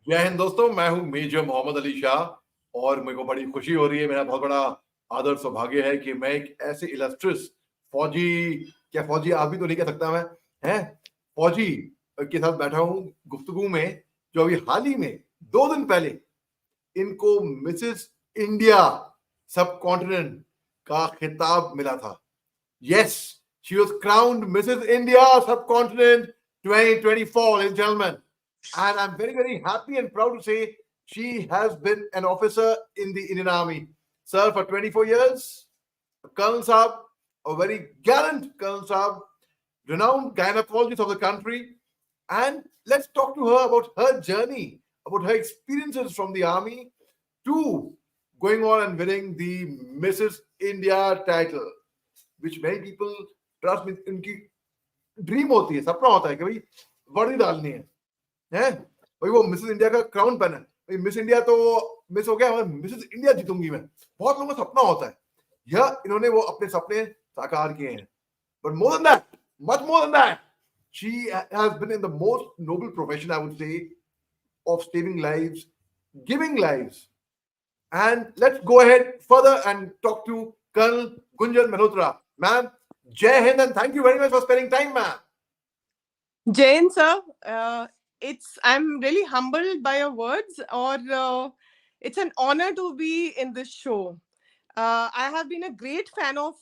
जय हिंद दोस्तों, मैं हूं मेजर मोहम्मद अली शाह और मेरे को बड़ी खुशी हो रही है। मेरा बहुत बड़ा आदर सौभाग्य है कि मैं एक ऐसे इलस्ट्रियस फौजी, क्या फौजी आप भी तो नहीं कह सकता मैं, हैं फौजी के साथ बैठा हूं गुफ्तगू में, जो अभी हाल ही में 2 दिन पहले इनको मिसेस इंडिया सब कॉन्टिनेंट का खिताब मिला था। Yes, she was crowned Mrs India सब continent 2024, ladies and gentlemen. And I'm very, very happy and proud to say she has been an officer in the Indian Army. Sir, for 24 years, Colonel Saab, a very gallant Colonel Saab, renowned gynecologist of the country. And let's talk to her about her journey, about her experiences from the army to going on and winning the Mrs. India title, which many people trust me, इनकी dream होती है, सपना होता है कि भाई वर्दी डालनी है भाई, वो मिसेस इंडिया का क्राउन पहना है भाई, मिस इंडिया तो मिस हो गया, मिसेस इंडिया जीतूंगी मैं। बहुत लोगों का सपना होता है, यह इन्होंने वो अपने सपने साकार किए हैं। But more than that, much more than that, she has been in the most noble profession, I would say, of saving lives, giving lives. And let's go ahead further and talk to Colonel Gunjan Malhotra. Ma'am, Jai Hind, and thank you very much for spending time, ma'am. Jain sir, I'm really humbled by your words, or it's an honor to be in this show. I have been a great fan of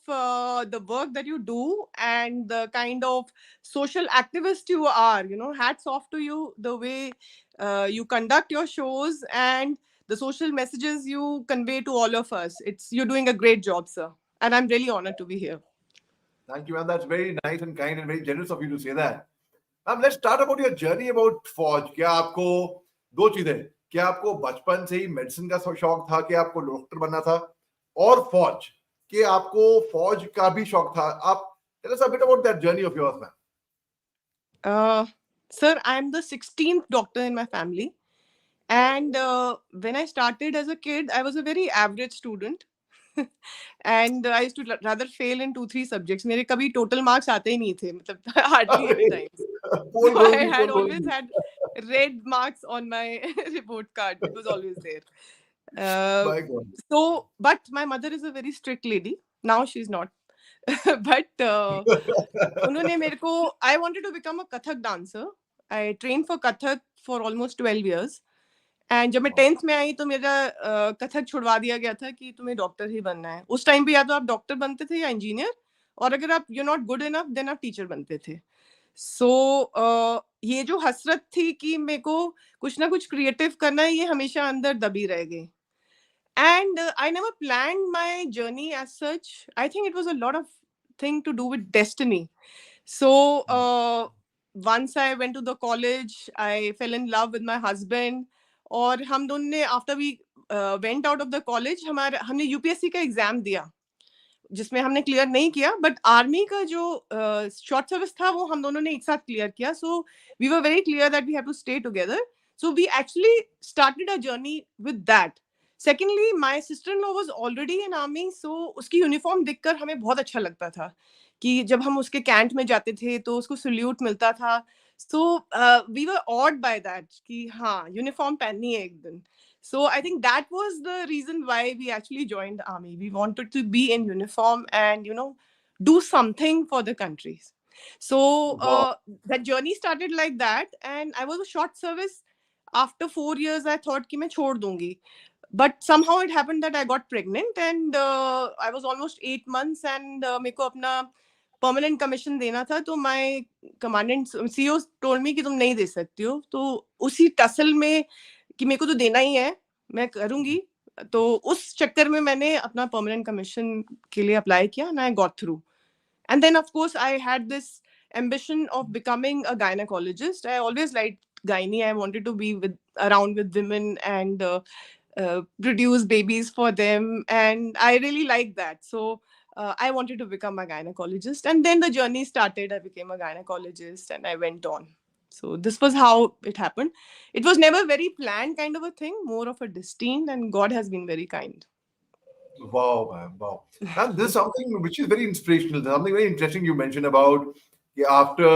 the work that you do and the kind of social activist you are. You know, hats off to you, the way you conduct your shows and the social messages you convey to all of us. You're doing a great job, sir, and I'm really honored to be here. Thank you, ma'am. That's very nice and kind and very generous of you to say that. Ma'am, let's start about your journey about फौज। क्या आपको दो चीजें, क्या आपको बचपन से ही medicine का शौक था कि आपको डॉक्टर बनना था, और फौज कि आपको फौज का भी शौक था? आप tell us a bit about that journey of yours, ma'am. Sir, I'm the 16th doctor in my family. And when I started as a kid, I was a very average student. And I used to rather fail in 2-3 subjects. मेरे कभी total marks आते ही नहीं थे, मतलब hardly any times. So I had always had red marks on my report card. It was always there. But my mother is a very strict lady. Now she's not. But उन्होंने मेरे को, I wanted to become a Kathak dancer. I trained for Kathak for almost 12 years. And जब मैं 10th में आई तो मेरा कथक छुड़वा दिया गया था कि तुम्हें डॉक्टर ही बनना है। उस टाइम पे या तो आप डॉक्टर बनते थे या इंजीनियर, और अगर आप you not good enough then आप टीचर बनते थे। सो ये जो हसरत थी कि मेरे को कुछ ना कुछ क्रिएटिव करना है, ये हमेशा अंदर दबी रह गई। And I never planned my journey as such. I think it was a lot of thing to do with destiny. So once I went to the college, I fell in love with my husband. और हम दोनों ने after we went out of the college हमने UPSC का exam दिया, जिसमें हमने clear नहीं किया, बट आर्मी का जो शॉर्ट सर्विस था वो हम दोनों ने एक साथ क्लियर किया। So we were very clear that we have to stay together. So we actually started a journey with that. Secondly, my sister in law was already in army, so उसकी uniform देखकर हमें बहुत अच्छा लगता था कि जब हम उसके कैंट में जाते थे तो उसको सल्यूट मिलता था। So we were awed by that कि हाँ यूनिफॉर्म पहननी है एक दिन। So I think that was the reason why we actually joined the army. We wanted to be in uniform and do something for the countries. So that journey started like that, and I was a short service. After 4 years I thought कि मैं छोड़ दूंगी, but somehow it happened that I got pregnant, and I was almost 8 months, and मेरे को अपना permanent commission देना था। तो my commandant CEO told me कि तुम नहीं दे सकती हो। तो उसी टसल में कि मेरे को तो देना ही है, मैं करूंगी, तो उस चक्कर में मैंने अपना परमानेंट कमीशन के लिए अप्लाई किया, and I got through. And then of course I had this ambition of becoming a gynecologist. I always liked gynae. I wanted to be around with women and produce babies for them, and I really liked that. So I wanted to become a gynecologist, and then the journey started. I became a gynecologist and I went on. So this was how it happened. It was never very planned kind of a thing, more of a destined, and God has been very kind. Wow, man, wow. And this is something which is very inspirational. There's something very interesting you mentioned about after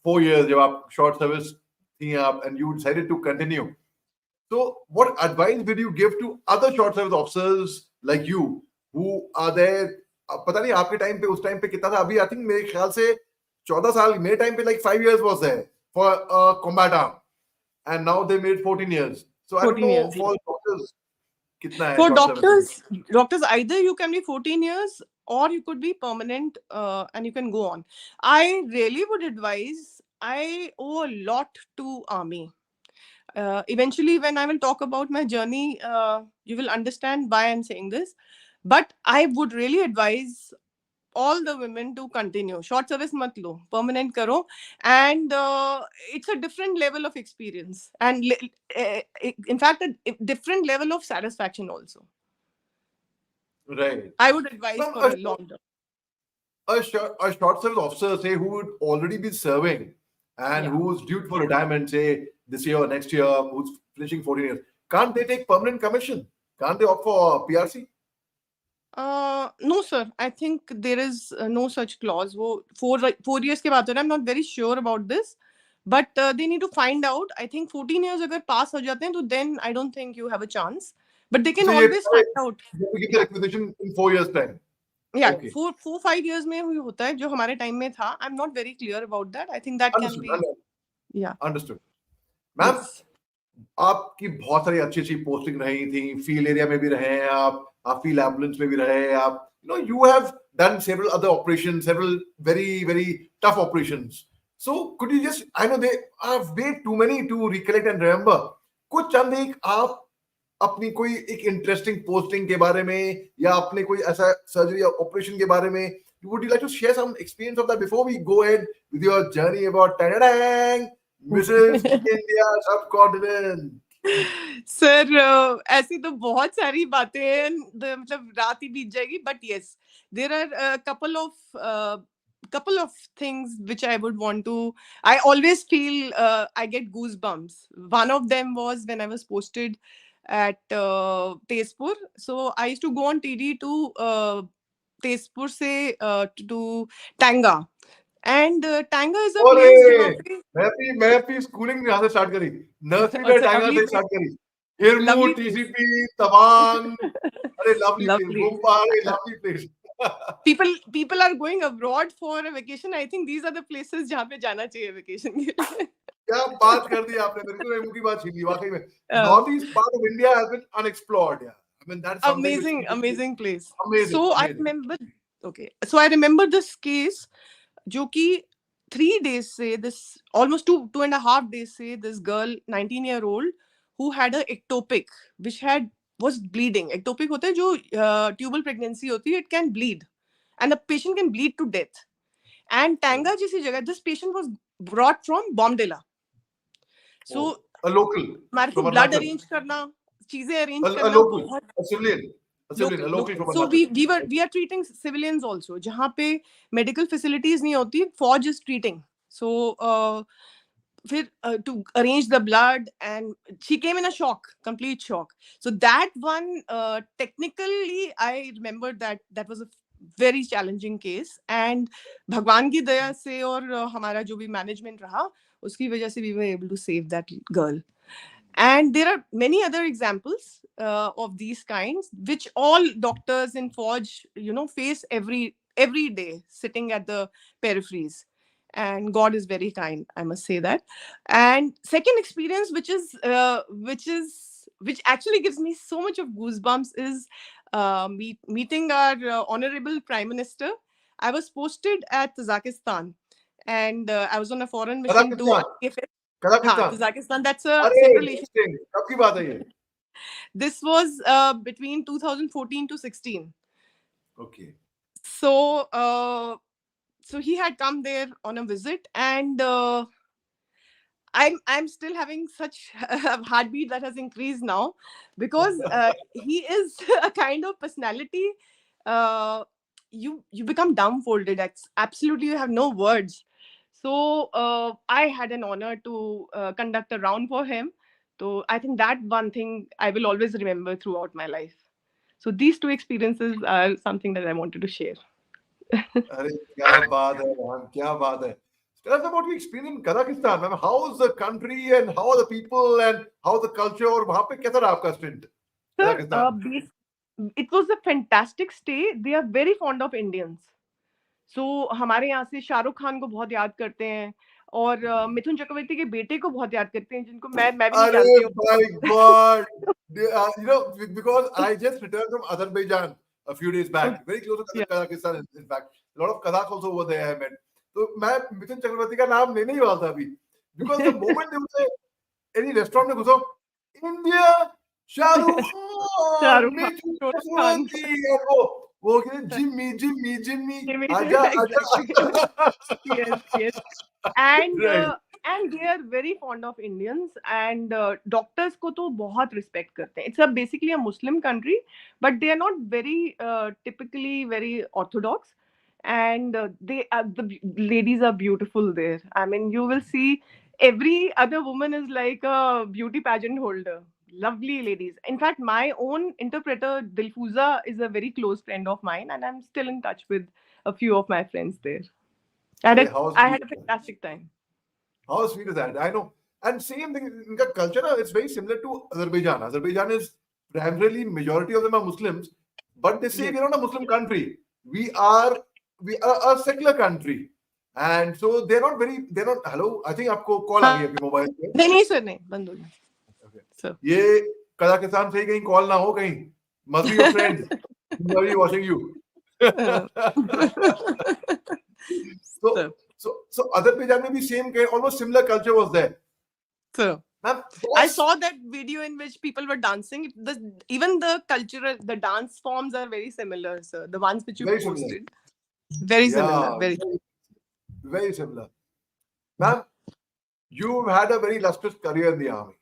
4 years, जब आप short service थी आप, and you decided to continue. So, what advice did you give to other short service officers like you who are there? पता नहीं आपके time पे उस time पे कितना था अभी आई थिंक मेरे ख्याल से 14 साल मेरे टाइम पे like 5 years was there for a combat arm and now they made 14 years. So I don't 14 know years. for doctors कितना है For short service में. doctors, either you can be 14 years or you could be permanent and you can go on. I really would advise, I owe a lot to army. Eventually, when I will talk about my journey, you will understand why I'm saying this. But I would really advise all the women to continue. Short service mat lo, permanent karo. And it's a different level of experience. And in fact, a different level of satisfaction also. Right. I would advise Ma'am, for a long term. a short service officer, say, who would already be serving and Yeah. who's due for retirement, say, this year or next year, who's finishing 14 years, can't they take permanent commission? Can't they opt for PRC? No, sir. I think there is no such clause. वो 4 years के बाद हो रहा है. I'm not very sure about this, but they need to find out. I think 14 years अगर pass हो जाते हैं, तो then I don't think you have a chance. But they can So always find out. you give the requisition in 4 years time. Yeah, Okay. 4-5 years में हुई होता है जो हमारे टाइम में था. I'm not very clear about that. I think that can be. Yeah. Understood. Ma'am, आपकी बहुत सारी अच्छी अच्छी पोस्टिंग रही थी, फील्ड एरिया में भी रहे हैं आप फील्ड एम्बुलेंस में भी रहे आप, you have done several other operations, several very very tough operations. So could you just, I know they are way too many to recollect and remember, कुछ चंद एक आप अपनी कोई एक इंटरेस्टिंग पोस्टिंग के बारे में या अपने कोई ऐसा सर्जरी या ऑपरेशन के बारे में, would you like to share some experience of that before we go ahead with your journey about Mrs. India Subcontinent? Sir ऐसी तो बहुत सारी बातें हैं, मतलब रात ही बीत जाएगी. But yes, there are couple of things which I would want to. I always feel I get goosebumps. One of them was when I was posted at Tezpur. So I used to go on TD to Tezpur se to Tanga. And Tanga is a place जहाँ पे मैं अपनी schooling यहाँ से start करी, nursery में टांगा से स्टार्ट करी, हिरमू, टीसीपी, तवांग, अरे लवली प्लेस, गोम्पा, अरे lovely place. people are going abroad for a vacation. I think these are the places जहाँ पे जाना चाहिए vacation के लिए. क्या बात कर दी आपने, मेरे को रेमू की बात छीन ली वाकई में. North East part of India has been unexplored. Yeah, I mean that's something amazing place. Amazing, so amazing. I remember this case जो कि 3 days से, this almost 2.5 days से, this girl 19-year-old who had a ectopic which was bleeding. Ectopic होता है जो tubal pregnancy होती है, it can bleed and the patient can bleed to death. And Tanga जैसी जगह, this patient was brought from Bombdila. So a local, हमारे को blood arrange करना, चीजें arrange करना, a local, a civilian. So we are treating civilians also. जहाँ पे medical facilities नहीं होती, फौज is treating. So फिर to arrange the blood, and she came in a shock, complete shock. So that one technically I remember that was a very challenging case. And भगवान की दया से और हमारा जो भी management रहा, उसकी वजह से we were able to save that girl. And there are many other examples of these kinds, which all doctors in Fauj, face every day, sitting at the peripheries. And God is very kind, I must say that. And second experience, which actually gives me so much of goosebumps, is meeting our honorable Prime Minister. I was posted at Kazakhstan, and I was on a foreign mission to Kazakhstan. That's a Central Asian. कब की बात है ये? This was between 2014 to 16. Okay. So he had come there on a visit, and I'm still having such a heartbeat that has increased now, because he is a kind of personality. You become dumbfolded. Absolutely, you have no words. So I had an honor to conduct a round for him. So I think that one thing I will always remember throughout my life. So these two experiences are something that I wanted to share. अरे क्या बात है, क्या बात है. Tell us about your experience in Kazakhstan. I mean, how is the country and how are the people and how the culture? और वहाँ पे कैसा रहा आपका stint? Sir, Kazakhstan. it was a fantastic stay. They are very fond of Indians. So हमारे यहाँ से शाहरुख खान को बहुत याद करते हैं और मिथुन चक्रवर्ती के बेटे को बहुत याद करते हैं जिनको मैं भी नहीं जानती हूँ. My God. You know, because I just returned from Azerbaijan a few days back, very close to Yeah. Kazakhstan, in fact. A lot of Kazakhs also over there I met. तो मैं मिथुन चक्रवर्ती का नाम लेने ही वाला था अभी. Because the moment they would say, any restaurant में घुसो, India, Shahrukh Khan, Major Mohammed Ali, वो Jimmy, आजा आजा. Yes. And Right. and they are very fond of Indians and doctors को तो बहुत respect करते हैं. It's a basically a Muslim country, but they are not very typically very orthodox. And the ladies are beautiful there. I mean, you will see every other woman is like a beauty pageant holder. Lovely ladies. In fact, my own interpreter Dilfuza is a very close friend of mine, and I'm still in touch with a few of my friends there. I had a fantastic time. How sweet is that? I know. And same thing in the culture, it's very similar to Azerbaijan. Azerbaijan is primarily majority of them are Muslims, but they say Yes. we're not a Muslim country. We are a secular country. And so they're not. Hello, I think आपको call आ गई आपके mobile पे. नहीं sir नहीं बंद हो गया. Okay. Sir. ये कजाकिस्तान से ही कहीं कॉल ना हो कहीं. Must be your friend. Somebody watching you. So Azerbaijan में भी same kind, almost similar culture was there. So I saw that video in which people were dancing. Even the cultural, the dance forms are very similar, sir. The ones which you Very posted. Similar. Very similar. Very similar. Ma'am, you've had a very illustrious career in the army.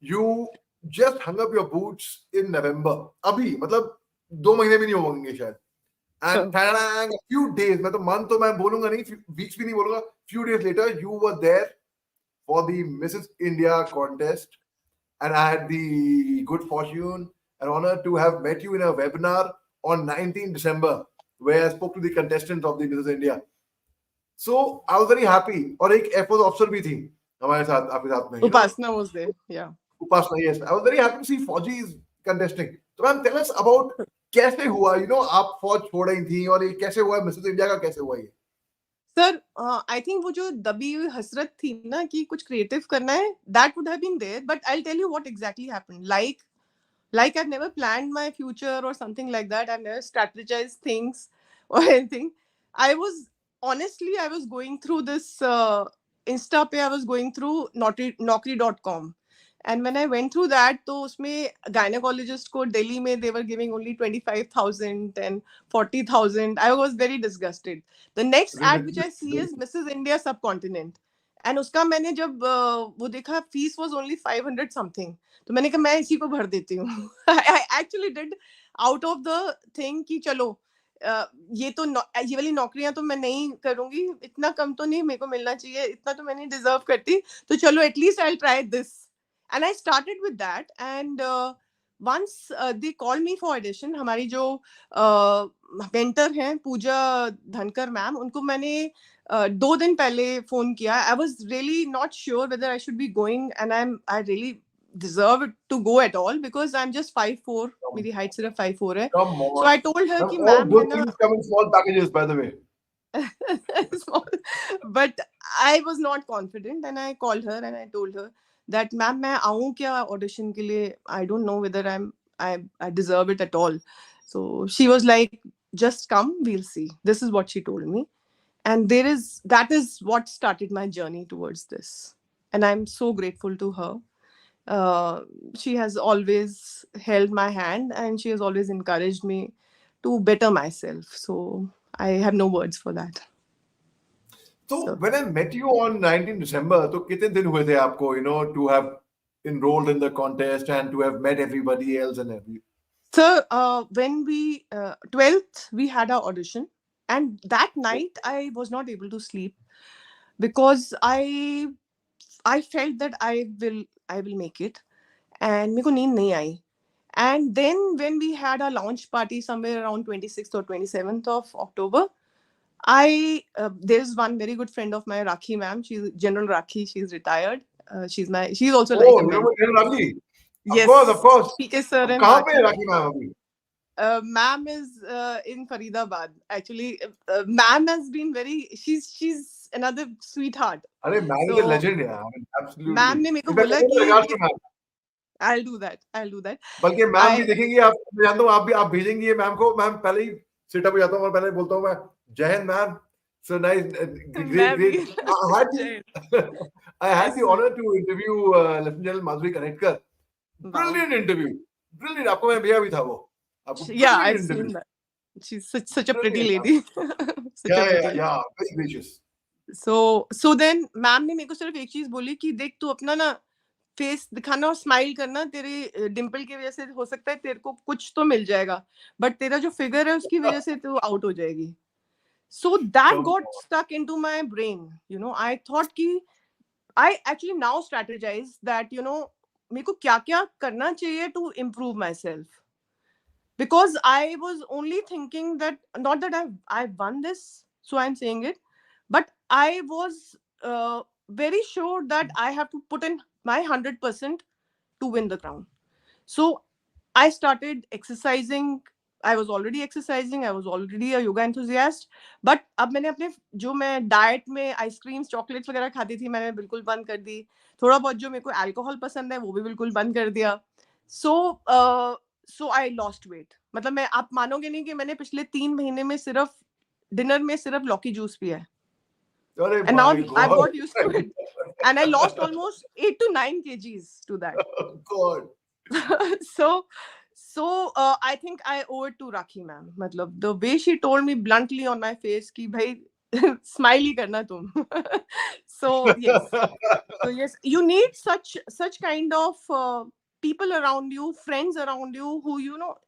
You just hung up your boots in November. अभी मतलब 2 महीने भी नहीं होंगे शायद. And a few days, मैं तो month तो मैं बोलूंगा नहीं, weeks भी नहीं बोलूंगा. Few days later, you were there for the Mrs. India contest, and I had the good fortune and honor to have met you in a webinar on 19 December, where I spoke to the contestants of the Mrs. India. So I was very happy. और एक Air Force officer भी थी हमारे साथ, आपके साथ में. Upasna was there, yeah. Upasna, yes. I was very happy to see Fauji's contesting. So ma'am, tell us about कैसे हुआ, आप फौज छोड़ रही थी और ये कैसे हुआ, मिसेस इंडिया का कैसे हुआ ये? सर, आई थिंक वो जो दबी हुई हसरत थी ना कि कुछ क्रिएटिव करना है, that would have been there, but I will tell you what exactly happened. Like I've never planned my future or something like that. I've never strategized things or anything. I was going through this Insta pe I was going through Naukri.com. And when I went through that, तो उसमें gynecologist को Delhi में they were giving only 25,000 and 40,000. I was very disgusted. The next ad which I see is Mrs. India Subcontinent. And उसका मैंने जब वो देखा, fees was only 500 something. तो मैंने कहा मैं इसी को भर देती हूँ. I actually did out of the thing कि चलो ये वाली नौकरियां तो मैं नहीं करूंगी, इतना कम तो नहीं मेरे को मिलना चाहिए, इतना तो मैं नहीं डिजर्व करती, तो चलो at least I will try this. And I started with that, and once they called me for audition. हमारी जो mentor हैं पूजा धनकर मैम, उनको मैंने 2 दिन पहले फोन किया. I was really not sure whether I should be going, and I really deserve it to go at all because I'm just 5'4". मेरी height सिर्फ 5'4" है. So I told her कि ma'am, good things come in small packages, by the way. But I was not confident, and I called her and I told her that ma'am मैं आऊँ क्या audition के लिए? I don't know whether I deserve it at all. So she was like, just come, we'll see. This is what she told me, and that is what started my journey towards this, and I'm so grateful to her. She has always held my hand, and she has always encouraged me to better myself. So I have no words for that. So when I met you on 19 December, तो कितने दिन हुए थे आपको, to have enrolled in the contest and to have met everybody else and everything? Sir, when we 12th we had our audition, and that night I was not able to sleep because I felt that I will make it, and मेरे को नींद नहीं आई. And then when we had our launch party somewhere around 26th or 27th of October, There's one very good friend of mine, Rakhi ma'am. She's General Rakhi. She's retired. She's also like Oh, a you know mentor. Rakhi? Of Yes, course, of course. PK sir अब and कहाँ पे है Rakhi. राखी ma'am अभी? Ma'am is in Faridabad. Actually, ma'am has been she's another sweetheart. अरे ma'am is a So legend यार, I mean, absolutely. ma'am ने मेरे को In fact, बोला in कि regards to देख, ma'am, I'll do that. I'll do that. बल्कि ma'am भी I देखेंगी आप, मैं जानता हूँ आप भेजेंगी ये मैम को, मैम पहले ही सिट अप हो जाता हूँ और पहले बोलता हूँ मैं, जय Hind ma'am, so nice, great, मैं great. भी I had जय the, I had the ऐसे honor to interview Lieutenant General Madhuri Kanetkar. wow. Brilliant interview, brilliant. आपको मैं भेजा भी था वो, आपको Yeah, brilliant I've interview, seen that. She's such a pretty brilliant. lady. Such a pretty lady. Yeah, very gracious. So then ma'am ने मेरे को सिर्फ एक चीज बोली कि देख तू अपना ना फेस दिखाना और स्माइल करना, तेरे डिम्पल की वजह से हो सकता है तेरे को कुछ तो मिल जाएगा, बट तेरा जो फिगर है उसकी वजह से तू आउट हो जाएगी. So that Come got on. stuck into my brain. I thought कि I actually now strategize that मेरे को क्या क्या करना चाहिए to improve myself. Because I was only thinking that not that I've won this, so I'm saying it, but I was very sure that I have to put in my 100% to win the crown. So I started exercising. I was already exercising. I was already a yoga enthusiast. But अब मैंने अपने जो मैं diet में ice creams chocolates वगैरह खाती थी मैंने बिल्कुल बंद कर दी. थोड़ा बहुत जो मेरे को अल्कोहल पसंद है वो भी बिल्कुल बंद कर दिया. सो आई लॉस्ट वेट. मतलब मैं आप मानोगे नहीं कि मैंने पिछले 3 महीने में सिर्फ डिनर में सिर्फ लौकी जूस पिया है. अरे And now my I've God. got used to it. And I lost almost 8 to 9 kgs to that. God. So I think I owe it to Rakhi ma'am. Matlab, the way she told me bluntly on my face कि भाई smiley करना तुम. So yes, you need such kind of people around you, friends around you who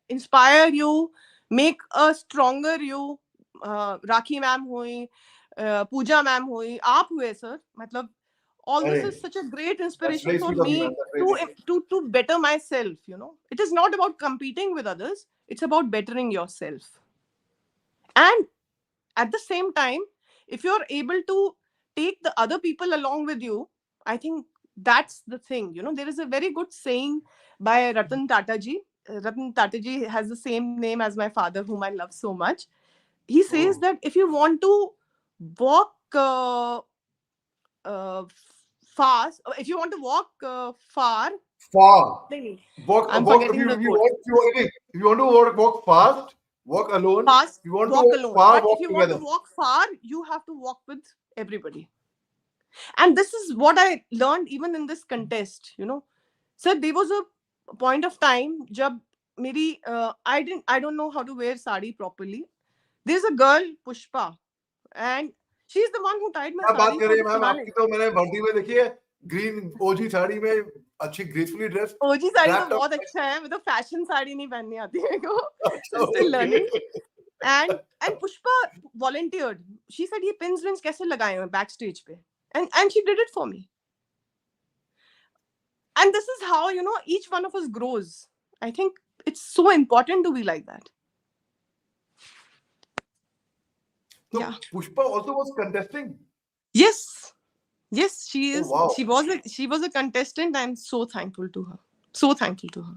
inspire you, make a stronger you. Rakhi ma'am हुई, Pooja ma'am हुई, आप हुए sir. मतलब all this अरे, is such a great that's inspiration very for sweet of you, man. me That's very sweet. to better myself. It is not about competing with others, it's about bettering yourself. And at the same time, if you're able to take the other people along with you, I think that's the thing. There is a very good saying by Ratan Tata ji. Ratan Tata ji has the same name as my father, whom I love so much. He says Oh. that if you want to walk uh, fast, if you want to walk far, Far. nahi, Walk, I'm walk. If forgetting you, the if you quote. want, if you want to walk fast, walk alone. Fast, If you want to walk walk alone. far, But if walk you want to together. walk far, you have to walk with everybody. And this is what I learned even in this contest. So there was a point of time jab meri I don't know how to wear sari properly. There's a girl Pushpa, and she's the one who tied my क्या बात sari कर for रही the है ma'am? finale. आपकी तो मैंने वर्दी में देखी है, ग्रीन ओजी साड़ी में, अच्छी ग्रेसफुली ड्रेस, ओजी साड़ी तो wrapped up. बहुत अच्छा है. मैं तो फैशन साड़ी नहीं पहननी आती है को. So still Okay. learning. And Pushpa volunteered. She said ये pins wins कैसे लगाए हैं backstage पे. And she did it for me. And this is how each one of us grows. I think it's so important to be like that. So Yeah. Pushpa also was contesting. Yes, she Oh is. wow. She was a contestant. I'm so thankful to her. So thankful to her.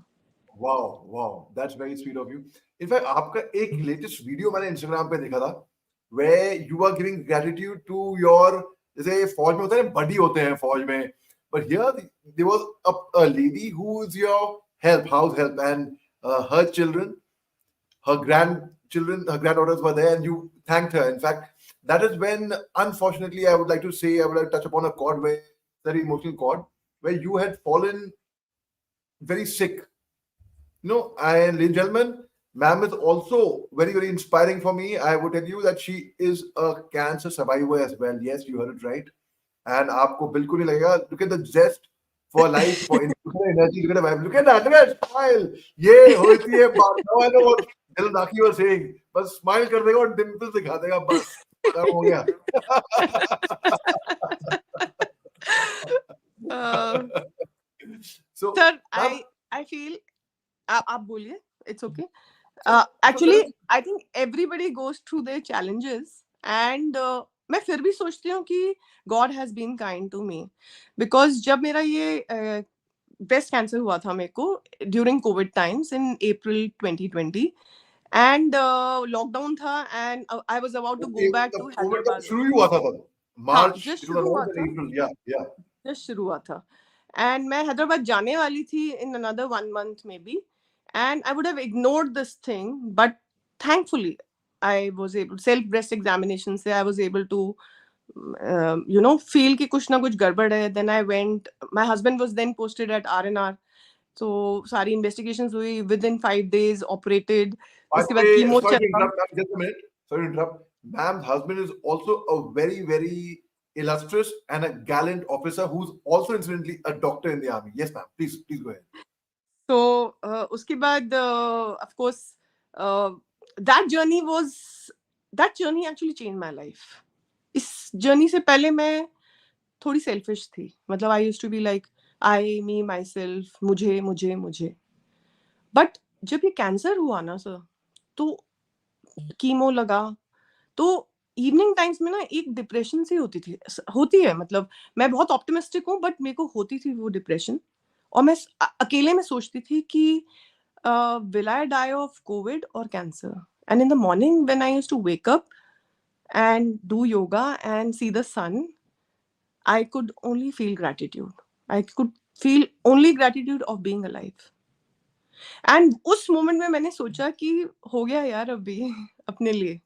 Wow, wow, that's very sweet of you. In fact, आपका एक latest video मैंने Instagram पे देखा था, where you are giving gratitude to your, जैसे फौज में होता है ना, बडी होते हैं फौज में, but here there was a lady who is your help, house help, and her children, her grandchildren, her granddaughters were there, and you thanked her. In fact, that is when, unfortunately, I would like to say, I would like to touch upon a chord, where very emotional chord, where you had fallen very sick. And ladies and gentlemen, ma'am is also very, very inspiring for me. I would tell you that she is a cancer survivor as well. Yes, you heard it right. And आपको बिल्कुल नहीं लगेगा. Look at the zest for life, for energy. Look at the vibe. Look at that. Look at that smile. ये होती है बात. Now I know what Dilraki was saying. बस smile कर देगा और dimples दिखा देगा बस. काम हो गया. So, Sir, ma'am, I feel आप बोलिए. It's okay. so there Actually, is, I think everybody goes through their challenges, and मैं फिर भी सोचती हूँ कि God has been kind to me, because जब मेरा ये ब्रेस्ट कैंसर हुआ था मेरे को during COVID times in April 2020, and lockdown था, and I was about to go back to COVID तब हैदराबाद। शुरू ही हुआ था तब, हाँ, मार्च जस्ट इट वाज शुरू हुआ अनाउंस्ड था, इन अप्रैल, या जस्ट शुरू हुआ था, एंड मैं हैदराबाद जाने वाली थी in another 1 month maybe, and I would have ignored this thing, but thankfully I was able, self breast examination से I was able to feel कि कुछ ना कुछ गड़बड़ है. Then I went, my husband was then posted at R&R, so सारी investigations हुई, within 5 days operated, By उसके the बाद way, कीमो sorry to चला. interrupt, ma'am, just a minute. Sorry to interrupt. Ma'am's husband is also a very, very illustrious and a gallant officer who's also incidentally a doctor in the army. Yes, ma'am. Please go ahead. So उसके बाद of course uh, that journey was, that journey actually changed my life. इस journey से पहले मैं थोड़ी selfish थी, मतलब I used to be like I, me, myself, मुझे मुझे मुझे. बट जब ये कैंसर हुआ ना सर, तो कीमो लगा, तो इवनिंग टाइम्स में ना एक डिप्रेशन सी होती है, मतलब मैं बहुत ऑप्टिमिस्टिक हूँ, बट मेरे को होती थी वो डिप्रेशन, और मैं अकेले में सोचती थी कि will I die of COVID और cancer. And in the morning when I used to wake up and do yoga and see the sun, I could only feel gratitude. I could feel only gratitude of being alive. And उस moment में मैंने सोचा कि हो गया यार अभी अपने लिए.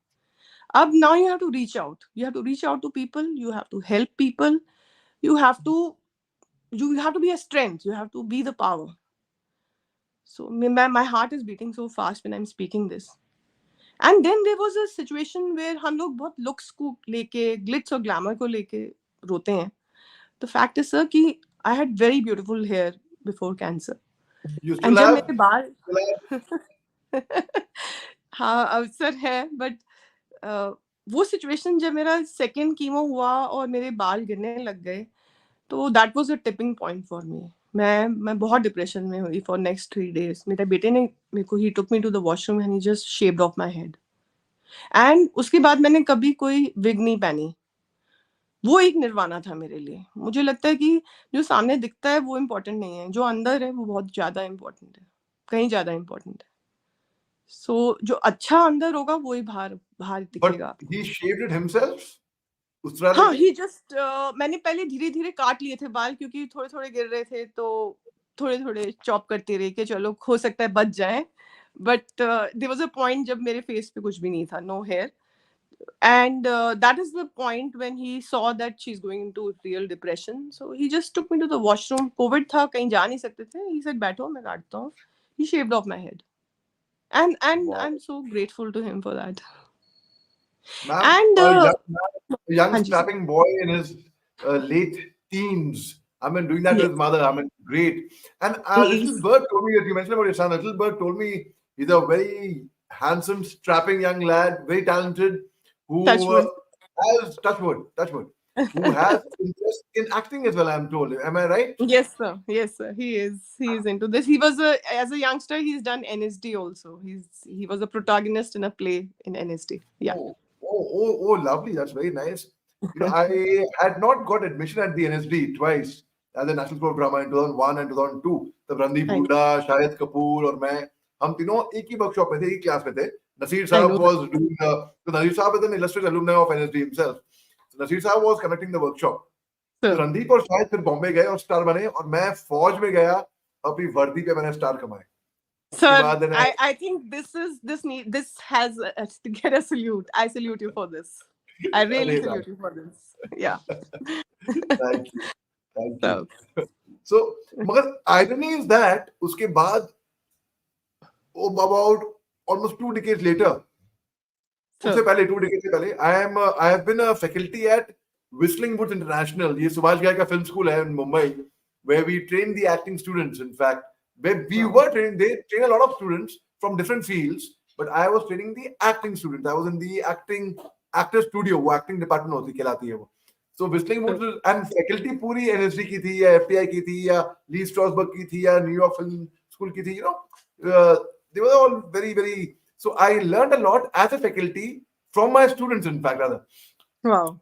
अब now you have to reach out. You have to reach out to people. You have to help people. You have to you have to be a strength. You have to be the power. So my heart is beating so fast when I'm speaking this. And then there was a situation where हम लोग बहुत looks को लेके, glitz और glamour को लेके रोते हैं. The fact is sir कि I had very beautiful hair before cancer. You And still जब have? मेरे बाल Still have? हाँ अवसर है, बट वो सिचुएशन जब मेरा सेकेंड कीमो हुआ और मेरे बाल गिरने लग गए, तो that was a tipping point for me. मैं बहुत डिप्रेशन में हुई फॉर नेक्स्ट 3 days. मेरे बेटे ने मेरे को, he took me to the washroom and he just shaved off my head. एंड उसके बाद मैंने कभी कोई विग नहीं पहनी. वो एक निर्वाणा था मेरे लिए. मुझे लगता है कि जो सामने दिखता है वो इम्पोर्टेंट नहीं है, जो अंदर है वो बहुत ज्यादा इम्पोर्टेंट है, कहीं ज्यादा इम्पोर्टेंट है. सो जो अच्छा अंदर होगा वो ही बाहर बाहर But दिखेगा आपको. he shaved it himself? उस तरह हाँ, लेके? ही जस्ट मैंने पहले धीरे धीरे काट लिए थे बाल, क्योंकि थोड़े थोड़े गिर रहे थे, तो थोड़े थोड़े चॉप करती रही कि चलो हो सकता है बच जाए. But there was a point जब मेरे फेस पे कुछ भी नहीं था, no hair. And that is the point when he saw that she is going into real depression. So he just took me to the washroom. Covid था, कहीं जा नहीं सकते थे. ही सेड बैठो मैं काटता हूँ. He shaved off my head. And Wow. I'm so grateful to him for that. Ma'am, And a young हाँ जी sir. strapping boy in his late teens. I mean, doing that to Yes. his mother. I mean, great. And a He little is. bird told me that you mentioned about your son. A little bird told me he's a very handsome, strapping young lad, very talented, Touch who wood. has touch wood, who has interest in acting as well. I'm told. Am I right? Yes, sir. Yes, sir. He is. He is into this. He was as a youngster. He's done NSD also. He was a protagonist in a play in NSD. Yeah. Lovely. That's very nice. You know, I had not got admission at the NSD twice as a National School of Drama in 2001 and 2002. तब Randeep I Hooda, Shahid Kapoor और मैं, हम तीनों एक ही workshop में थे, एक ही class में थे. Nasir I Saab know that. was doing so Nasir Saab is an illustrious alumni of NSD himself. So Nasir Saab was conducting the workshop. तो Sir. रणदीप और शाहिद फिर बॉम्बे गए और स्टार बने, और मैं फौज में गया, अपनी वर्दी पे मैंने स्टार कमाए. उसके Sir, बाद I think this has to get a salute. I salute you for this. I really अरे salute you for this. Yeah. Thank you, thank So. You. So, मगर irony is that उसके बाद about almost 2 decades later, उससे Sir. पहले 2 decades से पहले, I have been a faculty at Whistling Woods International. ये सुभाष घई का फिल्म स्कूल है in Mumbai, where we train the acting students. In fact, where we were training, they train a lot of students from different fields, but I was training the acting students. I was in the actor studio. वो acting department होती कहलाती है वो. So Whistling Woods and faculty पूरी NSD की थी, या FTI की थी, या Lee Strasberg की थी, या New York Film School की थी. You know, they were all very, very. So I learned a lot as a faculty from my students, in fact, rather. Wow.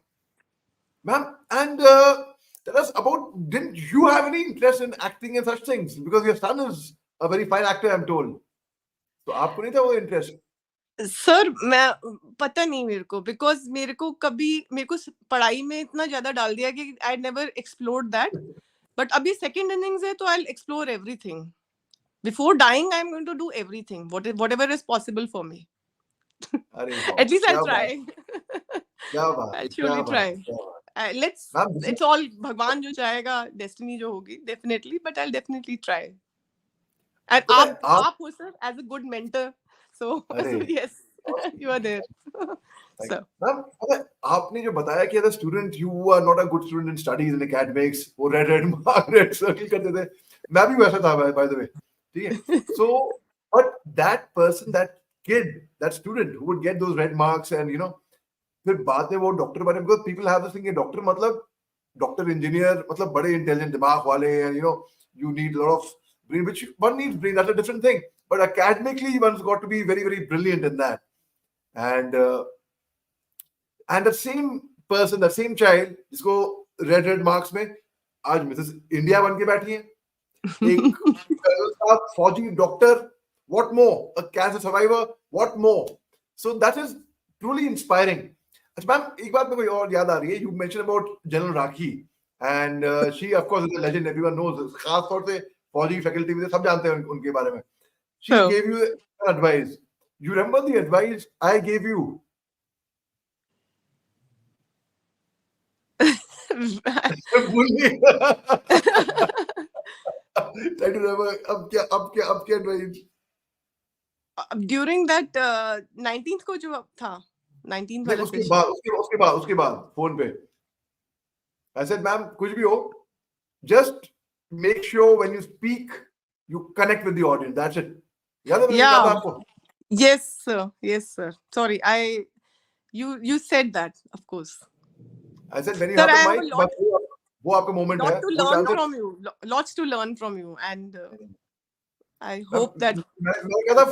Ma'am, and tell us about, didn't you have any interest in acting and such things? Because your son is a very fine actor, I'm told. So आपको नहीं था वो interest? Sir मैं पता नहीं मेरे को, because मेरे को पढ़ाई में इतना ज्यादा डाल दिया कि I never explored that. But अभी सेकंड इनिंग्स है तो I will explore everything. Before dying I am going to do everything whatever is possible for me. अरे वाह, एट लीस्ट आई क्या ट्राई. क्या बात आई है, श्योरली क्या बात ट्राई. है, क्या बात है। Let's Ma'am, this is- it's all भगवान जो चाहेगा, डेस्टिनी जो होगी, definitely. But I will definitely try. And पता है, आप हो sir as a good mentor. So अरे yes, you are there. Sir ma'am, पता है, आपने जो बताया कि as a student you are not a good student in studies in academics, वो red red mark red circle करते थे, मैं भी वैसा था बाय द वे, ठीक है. So but that person, that kid, that student who would get those red marks and फिर बाद में वो डॉक्टर बने, because people have this thing, doctor मतलब डॉक्टर इंजीनियर मतलब बड़े इंटेलिजेंट दिमाग वाले, and you need a lot of brain, which one needs brain, that's a different thing, but academically one's got to be very very brilliant in that. And the same person, the same child जिसको red red marks में आज Mrs India बन के बैठी है, एक फौजी doctor, what more, a cancer survivor, what more. So that is truly inspiring. अच्छा मैम, एक बात मेरे को और याद आ रही है, you mentioned about general rakhi, and she of course is a legend, everyone knows, खास तौर से फौजी फैकल्टी में सब जानते हैं उनके बारे में. She gave you advice. You remember the advice I gave you? भूल गई. Try to remember. अब क्या advice? ड्यूरिंग दैट 19th को जो था, 19th वाला उसके बाद फोन पे I said, मैम कुछ भी हो, just make sure when you speak you connect with the audience, that's it. याद है मैंने कहा था आपको? Yes sir, sorry, you said that, of course. I said when you Sir, have I the have mic, a lot, वो आपका moment है, to learn from you, lots to learn from you, and I hope that मैं कहता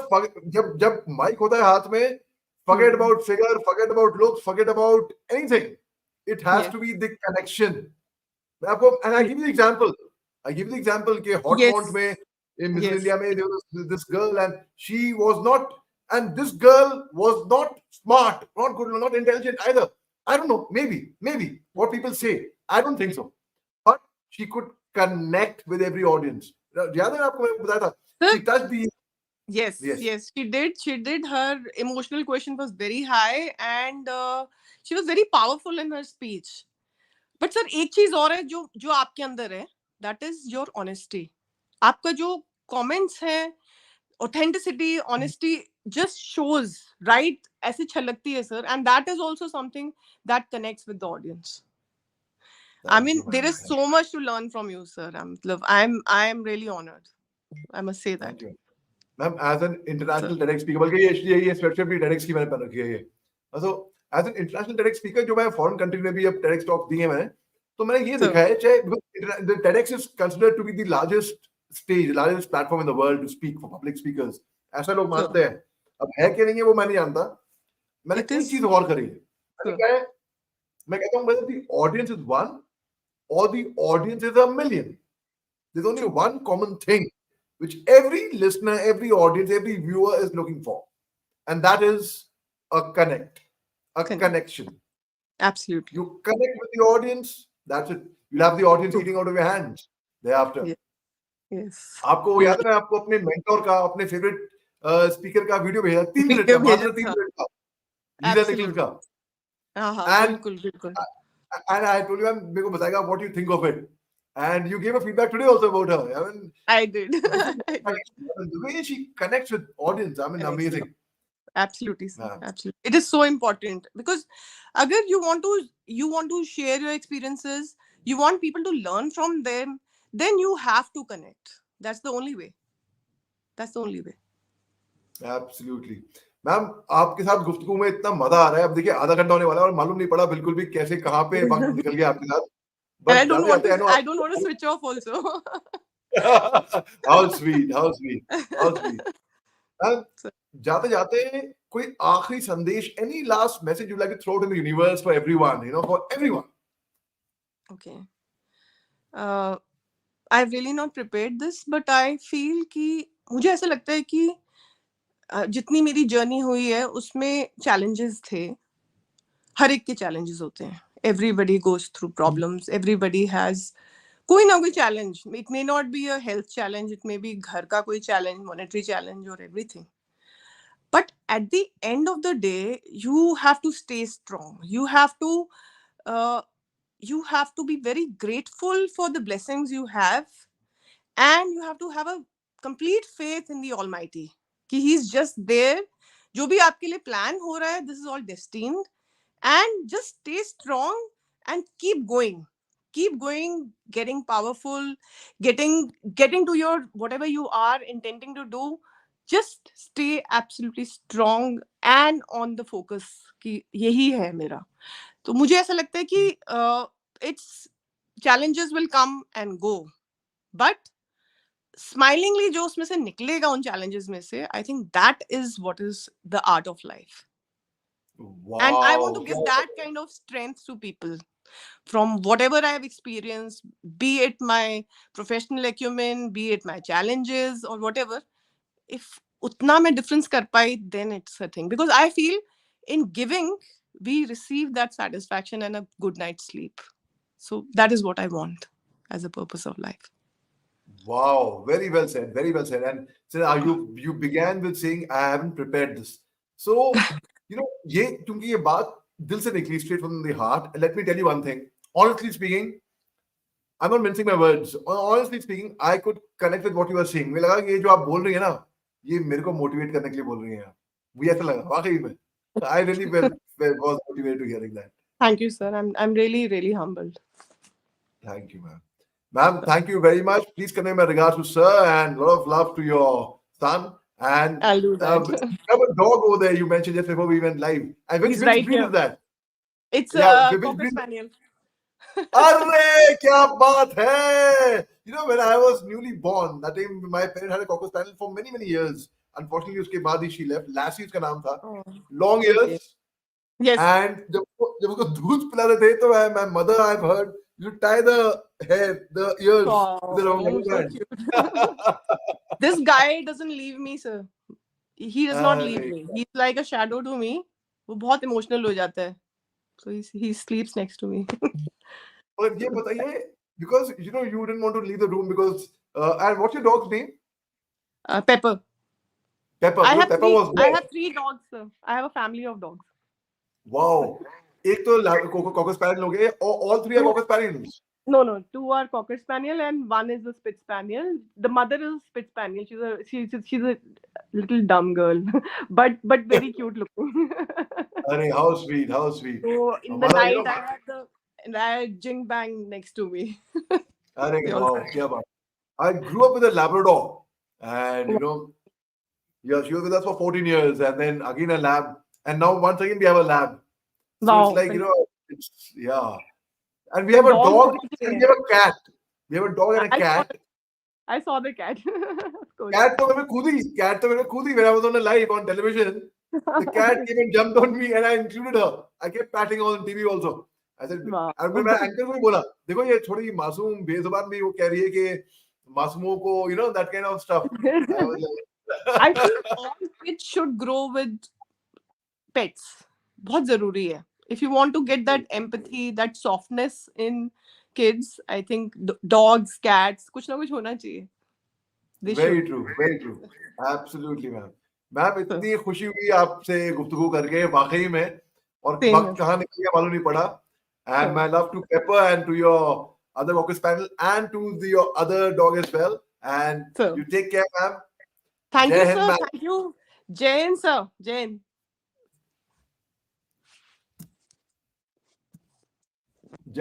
जब mic होता है हाथ में, forget about figure, forget about looks, forget about anything. It has to be the connection. मैं आपको, and I give you the example कि hot want में in Miss India में there was this girl, and she was not, and this girl was not smart, not good, not intelligent either. I don't know, maybe what people say, I don't think so, but she could connect with every audience. याद है आपको मैं बताया था, she touched the yes she did. Her emotional quotient was very high, and she was very powerful in her speech. But sir, एक चीज और है जो आपके अंदर है, that is your honesty. आपका जो comments है, authenticity, honesty just shows, right? ऐसे छलकती है sir, and that is also something that connects with the audience. I mean, there is so much to learn from you, sir. I am really honored. I must say that. Thank you. Ma'am, as an international TEDx speaker, बल्कि ये special भी TEDx की मैंने पढ़ रखी है ये. So as an international TEDx speaker, जो मैं फॉरेन कंट्री में भी अब TEDx टॉक दिए मैंने, तो मैंने ये देखा है, चाहे the TEDx is considered to be the largest platform in the world to speak for public speakers. ऐसा लोग मानते हैं. अब है कि नहीं है वो मैं नहीं जानता. मैंने एक चीज और करी है. मैं कहता हूँ whether the audience is one or the audience is a million, there's only one common thing which every listener, every audience, every viewer is looking for, and that is a connection. Absolutely. You connect with the audience, that's it. You'll have the audience eating out of your hands thereafter. Yes. आपको याद है, मैं आपको अपने mentor का, अपने favourite speaker का video भेजा, 3 मिनट का, मात्र 3 मिनट का, लीला निखिल का. बिल्कुल. And I told you, मेरे को बताएगा what you think of it. And you gave a feedback today also about her. I mean, I did. The way she connects with audience, I mean, amazing. Absolutely, sir. Absolutely. It is so important, because agar you want to share your experiences, you want people to learn from them, then you have to connect. That's the only way. Absolutely. Ma'am, आपके साथ गुफ्तगू में इतना मजा आ रहा है. अब देखिए आधा घंटा होने वाला है और मालूम नहीं पड़ा बिल्कुल भी कैसे कहाँ पे वक्त निकल गया आपके साथ. But I don't want to switch off also. How sweet. जाते जाते कोई आखिरी संदेश, any last message you'd like to throw to the universe for everyone, for everyone? Okay. I've really not prepared this, but I feel कि मुझे ऐसा लगता है कि जितनी मेरी जर्नी हुई है उसमें challenges थे. हर एक के challenges होते हैं. Everybody goes through problems. Everybody has कोई ना कोई challenge. It may not be a health challenge. It may be घर का कोई challenge, monetary challenge or everything. But at the end of the day, you have to stay strong. You have to be very grateful for the blessings you have, and you have to have a complete faith in the Almighty कि He's just there. जो भी आपके लिए plan हो रहा है, this is all destined, and just stay strong and keep going, getting powerful, getting to your whatever you are intending to do. Just stay absolutely strong and on the focus कि यही है मेरा. तो मुझे ऐसा लगता है कि it's challenges will come and go, but smilingly जो उसमें से निकलेगा उन challenges में से, I think that is what is the art of life. And I want to give that kind of strength to people from whatever I have experienced, be it my professional acumen, be it my challenges or whatever. If utna मैं difference कर पाई, then it's a thing. Because I feel in giving, we receive that satisfaction and a good night's sleep. So that is what I want as a purpose of life. Wow, very well said, very well said. And so you began with saying, I haven't prepared this. So, ये क्योंकि ये बात दिल से निकली, straight from the heart. And let me tell you one thing. Honestly speaking, I'm not mincing my words. Honestly speaking, I could connect with what you were saying. मुझे लगा कि ये जो आप बोल रही है ना, ये मेरे को motivate करने के लिए बोल रही हैं. मुझे ऐसा लगा, वाकई में. I really was motivated to hearing that. Thank you, sir. I'm really, really humbled. Thank you, ma'am. Ma'am, thank you very much. Please convey my regards to sir and a lot of love to your son. And I'll do that. you have a dog over there you mentioned just before we went live. And which He's right breed here. is that? It's Yeah, a which Cocker breed? Spaniel. Arre, kya baat hai! When I was newly born, that time my parents had a Cocker Spaniel for many, many years. Unfortunately, uske baad hi she left. Lassie uska naam tha. Oh, Long years. okay. Yes. And जब उसको दूध पिलाते थे तो my mother, I've heard, you tie the hair, the ears with the rubber Oh, so band. cute. This guy doesn't leave me, sir. He does not leave me. He's like a shadow to me. वो बहुत emotional हो जाता है. So he sleeps next to me. और ये बताइए, because you didn't want to leave the room because and what's your dog's name? Pepper. Pepper. I Because Pepper was I there. have 3 dogs, sir. I have a family of dogs. Wow. एक तो Cocker Spaniel हो गए, all three are Cocker Spaniels. No. 2 are Cocker Spaniel and 1 is a Spitz Spaniel. The mother is a Spitz Spaniel. She's a little dumb girl, but very cute looking. Arey, how sweet, how sweet. So in the night, I had Jing Bang next to me. Arey, They all wow, kya baat. I grew up with a Labrador, and yeah, she was with us for 14 years, and then again a lab, and now once again we have a lab. So Wow. it's like it's and we have a dog and we have a cat. We have a dog and a cat. I saw the cat. Of course. Cat to मैंने खुद ही when I was on a live on television. The cat came and jumped on me and I included her. I kept patting her on TV also. I said, Wow. and मैं anchor को भी बोला, देखो ये थोड़ी मासूम बेजुबान भी वो कह रही है कि मासूमों को that kind of stuff. I was like, I think all kids should grow with pets. बहुत जरूरी है. If you want to get that empathy, that softness in kids, I think dogs, cats, कुछ ना कुछ होना चाहिए. Very true, very true. Absolutely, ma'am. Ma'am इतनी खुशी हुई आपसे गुफ्तगू करके वाकई में और वक्त कहाँ निकल गया मालूम नहीं पड़ा. And my love to Pepper and to your other Cocker Spaniel and to your other dog as well. And you take care, ma'am. Thank you, sir. Thank you. Jain, sir. Jain. Just